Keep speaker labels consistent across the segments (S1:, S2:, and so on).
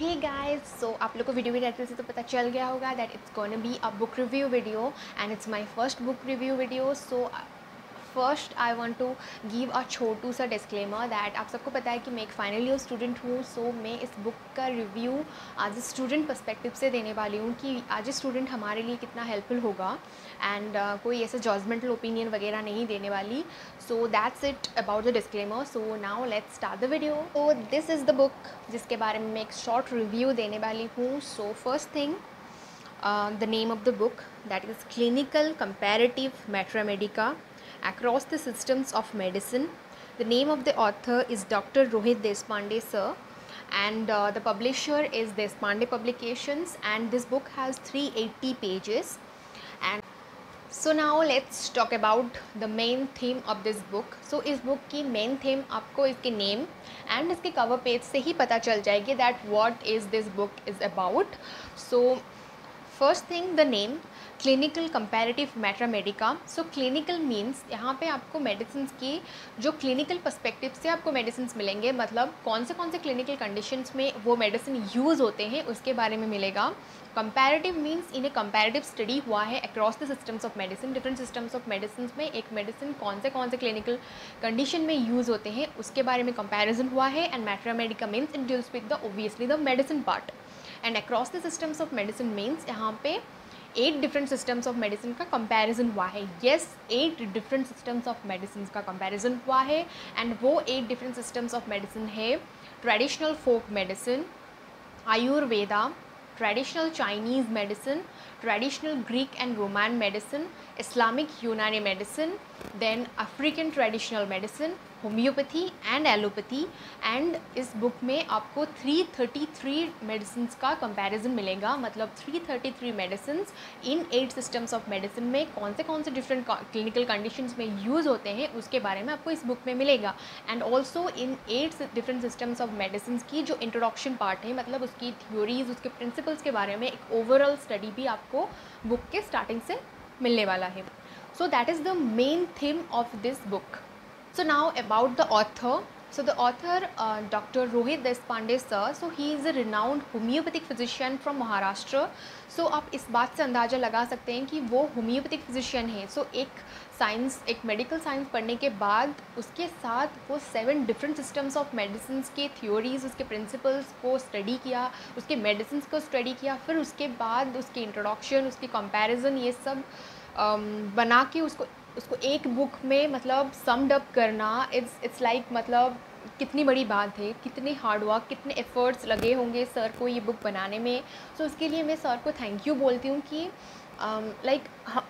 S1: Hey guys, सो आप लोग को वीडियो के टाइटल से तो पता चल गया होगा that it's gonna be a book review video and it's my first book review video. So first I want to give a छोटू सा डिस्क्लेमर दैट आप सबको पता है कि मैं एक फाइनल ईयर स्टूडेंट हूँ। सो मैं इस बुक का review as a student perspective से देने वाली हूँ कि एज ए स्टूडेंट हमारे लिए कितना हेल्पफुल होगा एंड कोई ऐसा जजमेंटल ओपिनियन वगैरह नहीं देने वाली। So that's it about the disclaimer. So now let's start the video. तो दिस इज़ द बुक जिसके बारे में मैं एक शॉर्ट रिव्यू देने वाली हूँ। सो first thing, the name of the book, that is Clinical Comparative Mathematics Across the Systems of Medicine. The name of the author is Dr. Rohit Deshpande sir, and the publisher is Deshpande Publications, and this book has 380 pages. And so now let's talk about the main theme of this book. So इस book की main theme आपको इसके name and इसके cover page से ही पता चल जाएगी that what is this book is about. So first thing, the name clinical comparative Mathematica. So clinical means यहाँ पे आपको मेडिसिन की जो क्लिनिकल पर्सपेक्टिव से आपको मेडिसिन मिलेंगे, मतलब कौन से क्लिनिकल कंडीशंस में वो मेडिसिन यूज़ होते हैं उसके बारे में मिलेगा। कंपैरेटिव मीन्स इन्हें कंपैरेटिव स्टडी हुआ है across the systems of medicine, different systems of medicine में एक मेडिसिन कौन से क्लिनिकल कंडीशन में यूज़ होते हैं उसके बारे में कंपैरिजन हुआ है। And Mathematica means it deals with the obviously the medicine part. And across the systems of medicine means यहाँ पे 8 डिफरेंट सिस्टम्स ऑफ मेडिसिन का कंपैरिजन हुआ है। Yes, 8 different systems of medicine का कंपैरिजन हुआ है एंड वो 8 डिफरेंट सिस्टम्स ऑफ मेडिसिन है traditional folk medicine, Ayurveda, traditional Chinese medicine, traditional Greek and Roman medicine, Islamic Unani medicine, then African traditional medicine, homeopathy and allopathy. And इस book में आपको 333 medicine का comparison मिलेगा, मतलब 333 medicine in 8 systems of medicine में कौन से डिफरेंट क्लिनिकल कंडीशंस में यूज़ होते हैं उसके बारे में आपको इस बुक में मिलेगा। And also in 8 different systems of medicine की जो इंट्रोडक्शन पार्ट है, मतलब उसकी थ्योरीज, उसके प्रिंसिपल्स के बारे में एक ओवरऑल स्टडी भी आपको बुक के स्टार्टिंग से मिलने वाला है। So that is the main theme of this book. So now about the author. So the author, Dr. Rohit Deshpande sir. So he is a renowned homeopathic physician from Maharashtra. So आप इस बात से अंदाज़ा लगा सकते हैं कि वो होम्योपैथिक फिजिशियन है। सो एक मेडिकल साइंस पढ़ने के बाद उसके साथ वो 7 डिफरेंट सिस्टम्स ऑफ मेडिसिन के थ्योरीज, उसके प्रिंसिपल्स को स्टडी किया, उसके मेडिसिन को स्टडी किया, फिर उसके बाद उसकी इंट्रोडक्शन, उसकी कंपैरिजन, ये सब बना के उसको एक बुक में मतलब समड अप करना, इट्स लाइक मतलब कितनी बड़ी बात है, कितने हार्ड वर्क, कितने एफर्ट्स लगे होंगे सर को ये बुक बनाने में। सो उसके लिए मैं सर को थैंक यू बोलती हूँ कि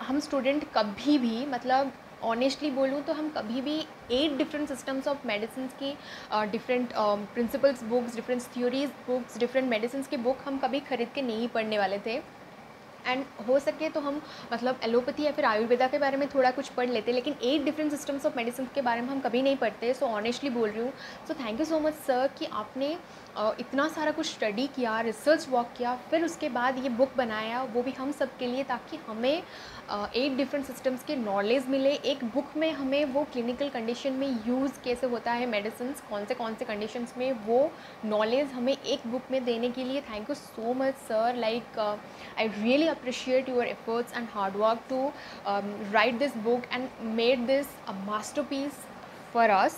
S1: हम स्टूडेंट कभी भी, मतलब ऑनेस्टली बोलूँ तो हम कभी भी 8 डिफरेंट सिस्टम्स ऑफ मेडिसिन की different principles books, different theories books, different medicine की बुक हम कभी ख़रीद के नहीं पढ़ने वाले थे। एंड हो सके तो हम मतलब एलोपैथी या फिर आयुर्वेदा के बारे में थोड़ा कुछ पढ़ लेते, लेकिन 8 डिफरेंट सिस्टम्स ऑफ मेडिसिन के बारे में हम कभी नहीं पढ़ते। सो ऑनेस्टली बोल रही हूँ। So thank you so much sir कि आपने इतना सारा कुछ स्टडी किया, रिसर्च वर्क किया, फिर उसके बाद ये बुक बनाया, वो भी हम सब के लिए, ताकि हमें 8 डिफरेंट सिस्टम्स के नॉलेज मिले। एक बुक में हमें वो क्लिनिकल कंडीशन में यूज़ कैसे होता है मेडिसिन, कौन से कंडीशंस में, वो नॉलेज हमें एक बुक में देने के लिए thank you so much sir. Like I really appreciate your efforts and hard work to write this book and made this a masterpiece for us.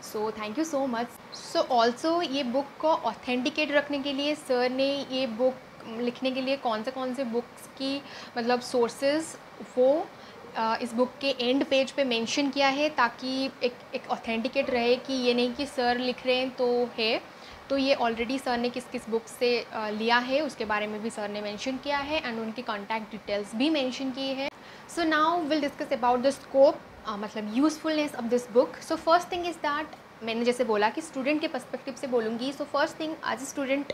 S1: So thank you so much. So also ये book को authenticate रखने के लिए sir ने ये book लिखने के लिए कौन से बुक्स की मतलब सोर्सेज वो इस बुक के एंड पेज पे मेंशन किया है, ताकि एक ऑथेंटिकेट रहे कि ये नहीं कि सर लिख रहे हैं तो है। तो ये ऑलरेडी सर ने किस बुक से लिया है उसके बारे में भी सर ने मेंशन किया है एंड उनकी कॉन्टैक्ट डिटेल्स भी मेंशन की है। So now will discuss about the scope, मतलब usefulness of this book. So first thing is that, मैंने जैसे बोला कि स्टूडेंट के पर्सपेक्टिव से बोलूँगी। So first thing, as a student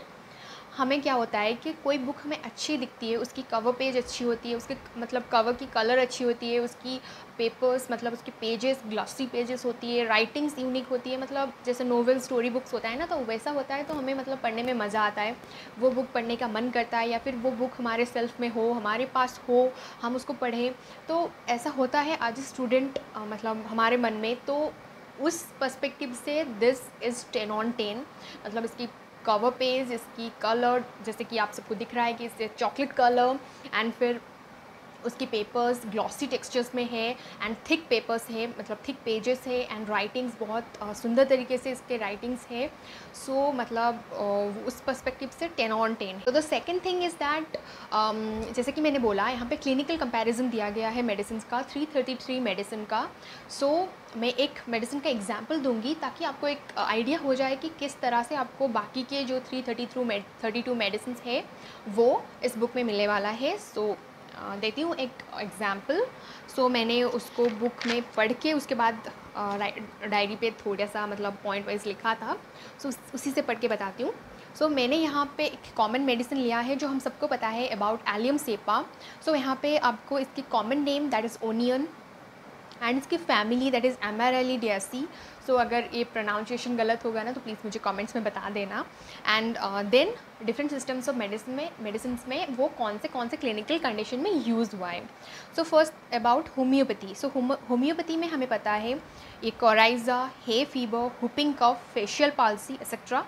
S1: हमें क्या होता है कि कोई बुक हमें अच्छी दिखती है, उसकी कवर पेज अच्छी होती है, उसके मतलब कवर की कलर अच्छी होती है, उसकी पेपर्स मतलब उसके पेजेस ग्लॉसी पेजेस होती है, राइटिंग्स यूनिक होती है, मतलब जैसे नोवेल स्टोरी बुक्स होता है ना, तो वैसा होता है। तो हमें मतलब पढ़ने में मज़ा आता है, वो बुक पढ़ने का मन करता है, या फिर वो बुक हमारे सेल्फ में हो, हमारे पास हो, हम उसको पढ़ें। तो ऐसा होता है एज ए स्टूडेंट मतलब हमारे मन में। तो उस पर्सपेक्टिव से दिस इज़ 10 on 10, मतलब इसकी कवर पेज, इसकी कलर जैसे कि आप सबको दिख रहा है कि इससे चॉकलेट कलर, एंड फिर उसकी पेपर्स ग्लॉसी टेक्सचर्स में है एंड थिक पेपर्स है, मतलब थिक पेजेस है, एंड राइटिंग्स बहुत सुंदर तरीके से इसके राइटिंग्स है। सो मतलब उस पर्सपेक्टिव से 10 on 10। तो the second thing is that जैसे कि मैंने बोला यहाँ पे क्लिनिकल कंपैरिजन दिया गया है मेडिसिन का, 333 मेडिसिन का। सो मैं एक मेडिसिन का एग्जाम्पल दूंगी ताकि आपको एक आइडिया हो जाए कि किस तरह से आपको बाकी के जो 332 मेडिसिन है वो इस बुक में मिलने वाला है। सो देती हूँ एक एग्ज़ाम्पल। सो मैंने उसको बुक में पढ़ के उसके बाद डायरी पे थोड़ा सा मतलब पॉइंट वाइज लिखा था। सो उसी से पढ़ के बताती हूँ। सो मैंने यहाँ पे एक कॉमन मेडिसिन लिया है जो हम सबको पता है अबाउट एलियम सेपा। सो यहाँ पे आपको इसकी common name that is onion, and इसकी फैमिली दैट इज़ एमेरेलिडियासी। सो अगर ये प्रोनाउंसिएशन गलत होगा ना तो प्लीज़ मुझे कमेंट्स में बता देना। And then different systems of medicine में वो कौन से क्लिनिकल कंडीशन में यूज़ हुआ है। So first about homeopathy. So homeopathy में हमें पता है ये coryza, hay fever, whooping cough, facial palsy etcetera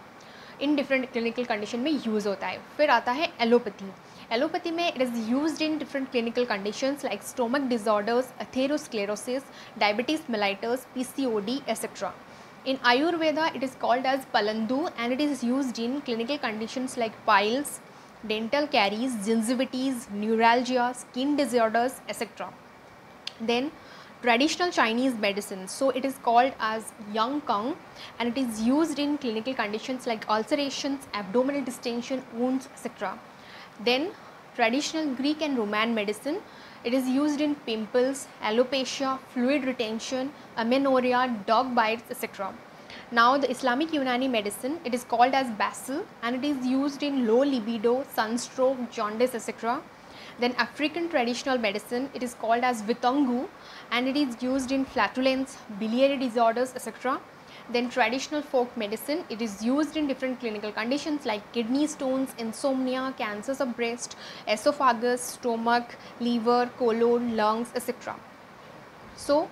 S1: in different clinical condition में यूज़ होता है। फिर आता है एलोपैथी। एलोपैथी में it is used in different clinical conditions like stomach disorders, atherosclerosis, diabetes mellitus, PCOD etc. In Ayurveda, it is called as Palandu and it is used in clinical conditions like piles, dental caries, gingivitis, neuralgia, skin disorders etc. Then traditional Chinese medicine, so it is called as Yang Kang and it is used in clinical conditions like ulcerations, abdominal distension, wounds etc. Then traditional Greek and Roman medicine, it is used in pimples, alopecia, fluid retention, amenorrhea, dog bites etc. Now the Islamic Unani medicine, it is called as Basil and it is used in low libido, sunstroke, jaundice etc. Then African traditional medicine, it is called as Vitangu and it is used in flatulence, biliary disorders etc. Then traditional folk medicine, it is used in different clinical conditions like kidney stones, insomnia, cancers of breast, esophagus, stomach, liver, colon, lungs etc. So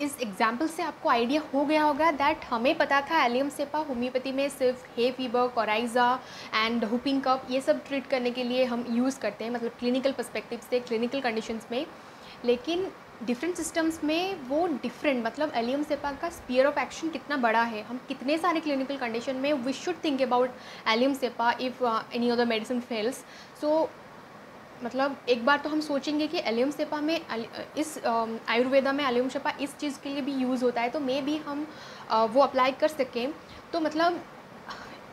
S1: इस example से आपको idea हो गया होगा that हमें पता था allium सेपा homeopathy में सिर्फ hay fever, coryza and whooping cough ये सब ट्रीट करने के लिए हम यूज़ करते हैं, मतलब क्लिनिकल पर्सपेक्टिव से क्लिनिकल कंडीशंस में। लेकिन डिफरेंट सिस्टम्स में वो डिफरेंट, मतलब एलियम सेपा का स्पीयर ऑफ एक्शन कितना बड़ा है, हम कितने सारे क्लिनिकल कंडीशन में we should think about allium cepa if any other medicine fails. So मतलब एक बार तो हम सोचेंगे कि एलियम सेपा में इस आयुर्वेदा में एलियम सेपा इस चीज़ के लिए भी यूज़ होता है, तो मे भी हम वो अप्लाई कर सकें। तो मतलब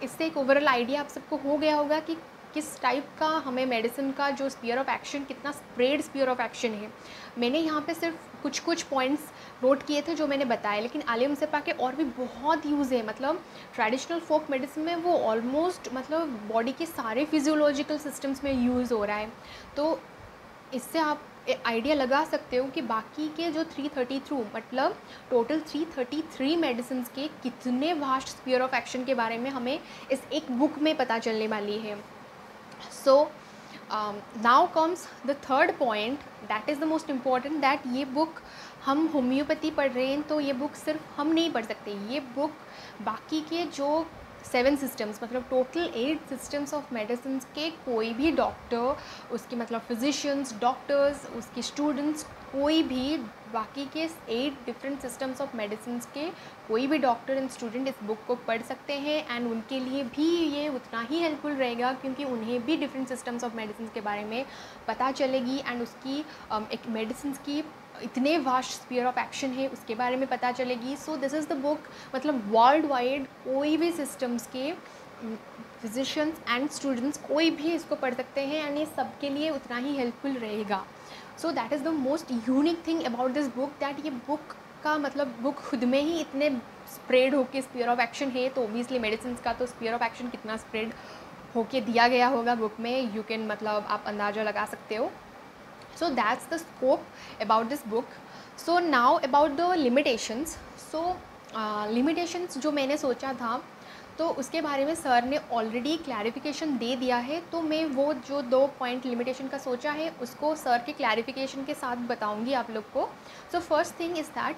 S1: इससे एक ओवरऑल आइडिया आप सबको हो गया होगा कि किस टाइप का हमें मेडिसिन का जो स्पीयर ऑफ एक्शन, कितना स्प्रेड स्पीयर ऑफ एक्शन है। मैंने यहाँ पे सिर्फ कुछ पॉइंट्स नोट किए थे जो मैंने बताए, लेकिन एलियम सेपा के और भी बहुत यूज़ है। मतलब ट्रेडिशनल फोक मेडिसिन में वो ऑलमोस्ट मतलब बॉडी के सारे फिजियोलॉजिकल सिस्टम्स में यूज़ हो रहा है। तो इससे आप आइडिया लगा सकते हो कि बाकी के जो 333 मतलब टोटल 333 मेडिसिन के कितने वास्ट स्पीयर ऑफ एक्शन के बारे में हमें इस एक बुक में पता चलने वाली है। So now comes the third point that is the most important, that ये बुक हम होम्योपैथी पढ़ रहे हैं तो ये बुक सिर्फ हम नहीं पढ़ सकते, ये बुक बाकी के जो 7 सिस्टम्स मतलब टोटल 8 सिस्टम्स ऑफ मेडिसिन के कोई भी डॉक्टर, उसके मतलब फिजिशियंस, डॉक्टर्स, उसके स्टूडेंट्स, कोई भी बाकी के 8 डिफरेंट सिस्टम्स ऑफ मेडिसिन के कोई भी डॉक्टर एंड स्टूडेंट इस बुक को पढ़ सकते हैं। एंड उनके लिए भी ये उतना ही हेल्पफुल रहेगा क्योंकि उन्हें भी डिफरेंट सिस्टम्स ऑफ मेडिसिन के बारे में पता चलेगी एंड उसकी एक मेडिसिन की इतने वास्ट स्पीयर ऑफ एक्शन है उसके बारे में पता चलेगी। So this is the book, मतलब वर्ल्ड वाइड कोई भी सिस्टम्स के फिजिशियंस एंड स्टूडेंट्स कोई भी इसको पढ़ सकते हैं एंड ये सबके लिए उतना ही हेल्पफुल रहेगा। So that is the most unique thing about this book, that ये बुक का मतलब बुक खुद में ही इतने स्प्रेड होके स्पीयर ऑफ एक्शन है, तो ओबियसली मेडिसिन का तो स्पीयर ऑफ एक्शन कितना स्प्रेड होके दिया गया होगा बुक में, यू कैन मतलब आप अंदाज़ा लगा सकते हो। So that's the scope about this book. So now about the limitations. So limitations जो मैंने सोचा था तो उसके बारे में सर ने ऑलरेडी क्लैरिफिकेशन दे दिया है, तो मैं वो जो 2 पॉइंट लिमिटेशन का सोचा है उसको सर के क्लैरिफिकेशन के साथ बताऊंगी आप लोग को। सो first thing is that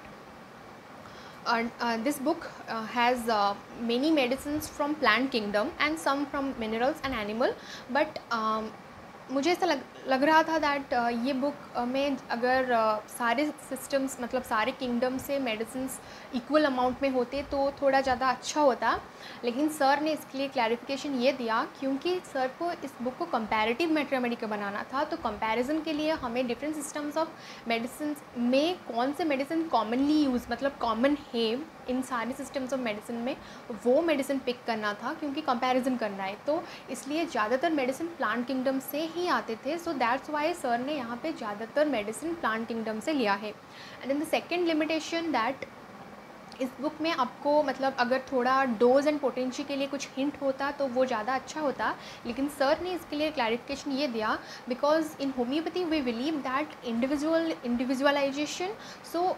S1: this book has many medicines from plant kingdom and some from minerals and animal, but मुझे ऐसा लग रहा था दैट ये बुक में अगर सारे सिस्टम्स मतलब सारे किंगडम से मेडिसिन्स इक्वल अमाउंट में होते तो थोड़ा ज़्यादा अच्छा होता, लेकिन सर ने इसके लिए क्लैरिफिकेशन ये दिया क्योंकि सर को इस बुक को कंपैरेटिव मैथमेटिक्स का बनाना था, तो कंपैरिजन के लिए हमें डिफरेंट सिस्टम्स ऑफ मेडिसिन में कौन से मेडिसिन कॉमनली यूज़ मतलब कॉमन है इन सारे सिस्टम्स ऑफ मेडिसिन में वो मेडिसिन पिक करना था क्योंकि कंपैरिजन करना है, तो इसलिए ज़्यादातर मेडिसिन प्लांट किंगडम से ही आते थे। सो दैट्स वाई सर ने यहाँ पे ज़्यादातर मेडिसिन प्लांट किंगडम से लिया है। And then the second limitation that इस बुक में आपको मतलब अगर थोड़ा डोज एंड पोटेंशी के लिए कुछ हिंट होता तो वो ज़्यादा अच्छा होता, लेकिन सर ने इसके लिए क्लैरिफिकेशन ये दिया because in homoeopathy we believe that individualisation. So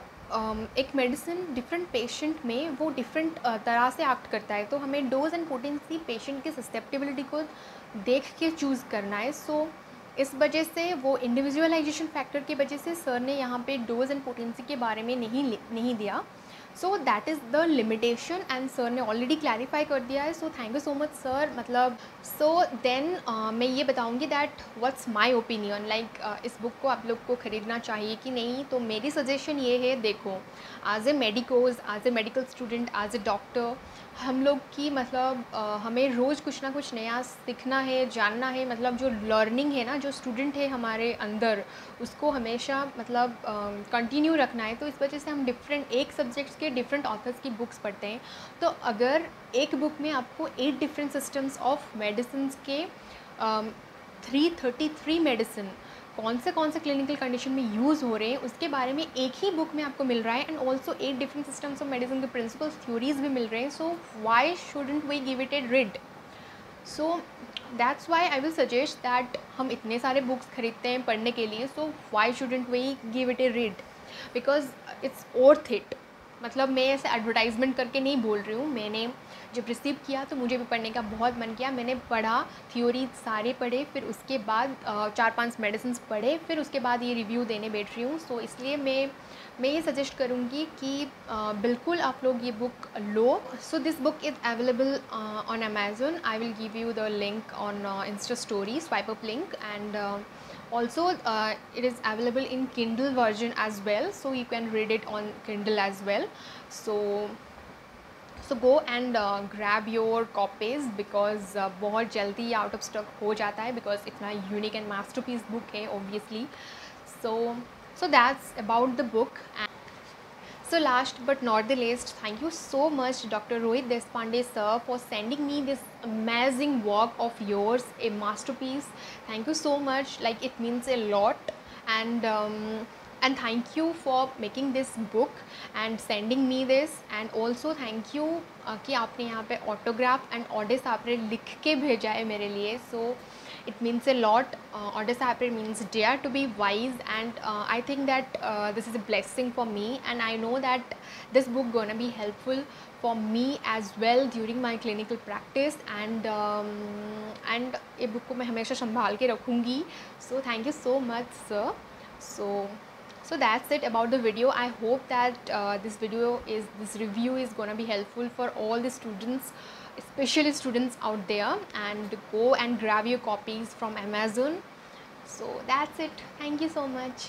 S1: एक मेडिसिन डिफरेंट पेशेंट में वो डिफरेंट तरह से एक्ट करता है, तो हमें डोज एंड पोटेंसी पेशेंट की ससेप्टिबिलिटी को देख के चूज़ करना है। सो इस वजह से वो इंडिविजुअलाइजेशन फैक्टर की वजह से सर ने यहाँ पे डोज एंड पोटेंसी के बारे में नहीं दिया। So that is the limitation and sir ने ऑलरेडी क्लैरिफाई कर दिया है। So thank you so much sir. मतलब सो देन मैं ये बताऊँगी that what's my opinion like इस बुक को आप लोग को ख़रीदना चाहिए कि नहीं। तो मेरी सजेशन ये है, देखो as a medical student, as a doctor, हम लोग की मतलब हमें रोज़ कुछ ना कुछ नया सीखना है, जानना है, मतलब जो लर्निंग है ना, जो स्टूडेंट है हमारे अंदर उसको हमेशा मतलब कंटिन्यू रखना है। तो इस वजह से हम डिफरेंट एक सब्जेक्ट्स के डिफरेंट ऑथर्स की बुक्स पढ़ते हैं। तो अगर एक बुक में आपको 8 डिफरेंट सिस्टम्स ऑफ मेडिसिन के 333 मेडिसिन कौन से क्लिनिकल कंडीशन में यूज़ हो रहे हैं उसके बारे में एक ही बुक में आपको मिल रहा है, and also 8 different systems of medicine के प्रिंसिपल्स थ्योरीज भी मिल रहे हैं। So why shouldn't we give it a read? So that's why I will suggest that हम इतने सारे बुक्स खरीदते हैं पढ़ने के लिए, so why shouldn't we give it a read? Because it's worth it. मतलब मैं ऐसे एडवर्टाइजमेंट करके नहीं बोल रही हूँ, मैंने जब रिसीव किया तो मुझे भी पढ़ने का बहुत मन किया, मैंने पढ़ा, थ्योरी सारे पढ़े, फिर उसके बाद 4-5 मेडिसिन पढ़े, फिर उसके बाद ये रिव्यू देने बैठ रही हूँ। सो इसलिए मैं ये सजेस्ट करूँगी कि बिल्कुल आप लोग ये book low. So this book is available on Amazon. I will give you the link on Insta story, swipe up link, and also it is available in Kindle version as well, so you can read it on Kindle as well. So go and grab your copies because बहुत जल्दी out of stock हो जाता है because इतना unique and masterpiece book है obviously. So that's about the book. So last but not the least, thank you so much Dr. Rohit Deshpande sir for sending me this amazing work of yours, a masterpiece. Thank you so much, like it means a lot, and thank you for making this book and sending me this, and also thank you कि आपने यहाँ पे autograph and ऑडेस आपने लिख के भेजा है मेरे लिए। सो it means a lot. Odes Apre means dare to be wise, and I think that this is a blessing for me, and I know that this book gonna be helpful for me as well during my clinical practice, and ये book को मैं हमेशा संभाल के रखूँगी। So thank you so much sir. So that's it about the video. I hope that this review is gonna be helpful for all the students, especially students out there, and go and grab your copies from Amazon. So that's it. Thank you so much.